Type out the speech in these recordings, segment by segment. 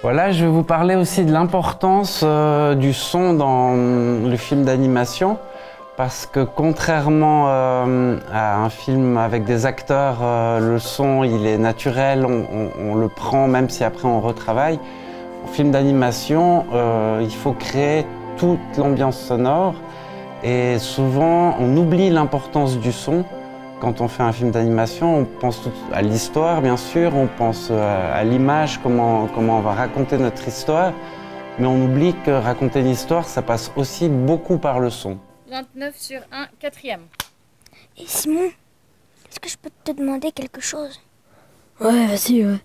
Voilà, je vais vous parler aussi de l'importance du son dans le film d'animation. Parce que contrairement à un film avec des acteurs, le son il est naturel, on le prend même si après on retravaille. En film d'animation, il faut créer toute l'ambiance sonore et souvent on oublie l'importance du son. Quand on fait un film d'animation, on pense à l'histoire bien sûr, on pense à l'image, comment on va raconter notre histoire, mais on oublie que raconter l'histoire, ça passe aussi beaucoup par le son. 29 sur 1, quatrième. Et Simon, est-ce que je peux te demander quelque chose? Ouais, vas-y, ouais.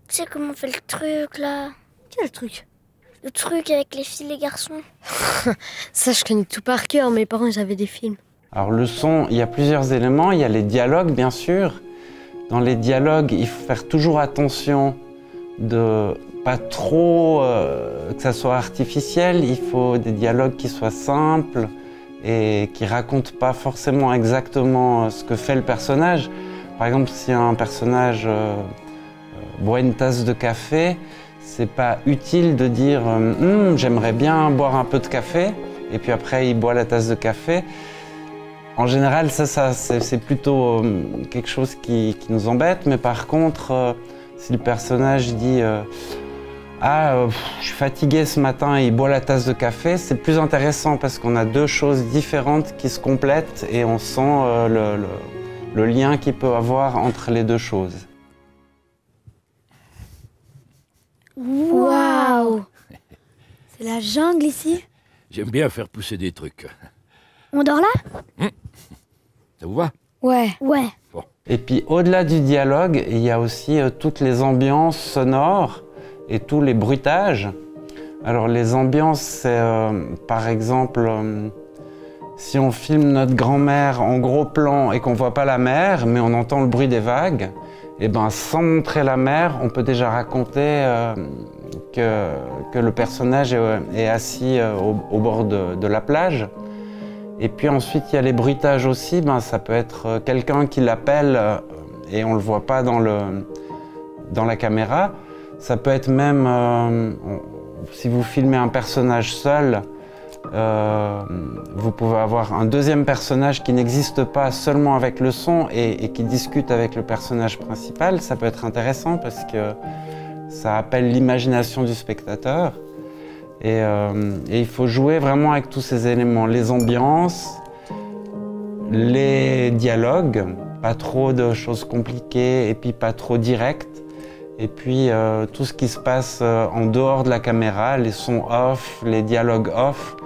Tu sais comment on fait le truc, là? Quel truc? Le truc avec les filles et les garçons. Ça, je connais tout par cœur. Mes parents, ils avaient des films. Alors le son, il y a plusieurs éléments. Il y a les dialogues, bien sûr. Dans les dialogues, il faut faire toujours attention de pas trop que ça soit artificiel. Il faut des dialogues qui soient simples et qui racontent pas forcément exactement ce que fait le personnage. Par exemple, si un personnage boit une tasse de café, c'est pas utile de dire j'aimerais bien boire un peu de café et puis après il boit la tasse de café. En général, ça c'est plutôt quelque chose qui nous embête, mais par contre, si le personnage dit je suis fatigué ce matin et il boit la tasse de café, c'est plus intéressant parce qu'on a deux choses différentes qui se complètent et on sent le lien qu'il peut avoir entre les deux choses. Waouh! C'est la jungle ici? J'aime bien faire pousser des trucs. On dort là? Ça vous va? Ouais. Ouais. Bon. Et puis au-delà du dialogue, il y a aussi toutes les ambiances sonores et tous les bruitages. Alors les ambiances, c'est par exemple, si on filme notre grand-mère en gros plan et qu'on ne voit pas la mer, mais on entend le bruit des vagues, et ben sans montrer la mer, on peut déjà raconter que le personnage est assis au bord de la plage. Et puis ensuite, il y a les bruitages aussi. Ça peut être quelqu'un qui l'appelle et on ne le voit pas dans la caméra. Ça peut être même, si vous filmez un personnage seul, vous pouvez avoir un deuxième personnage qui n'existe pas seulement avec le son et qui discute avec le personnage principal. Ça peut être intéressant parce que ça appelle l'imagination du spectateur. Et il faut jouer vraiment avec tous ces éléments, les ambiances, les dialogues, pas trop de choses compliquées et puis pas trop directes. Et puis tout ce qui se passe en dehors de la caméra, les sons off, les dialogues off,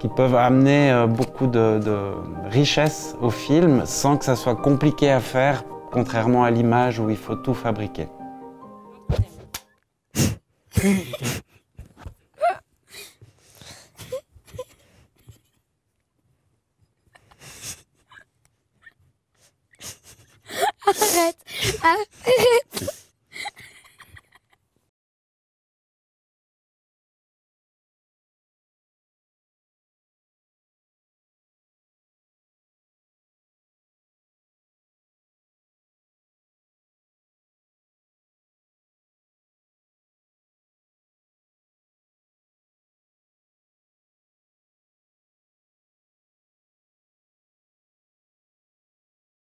qui peuvent amener beaucoup de richesse au film sans que ça soit compliqué à faire, contrairement à l'image où il faut tout fabriquer. Arrête!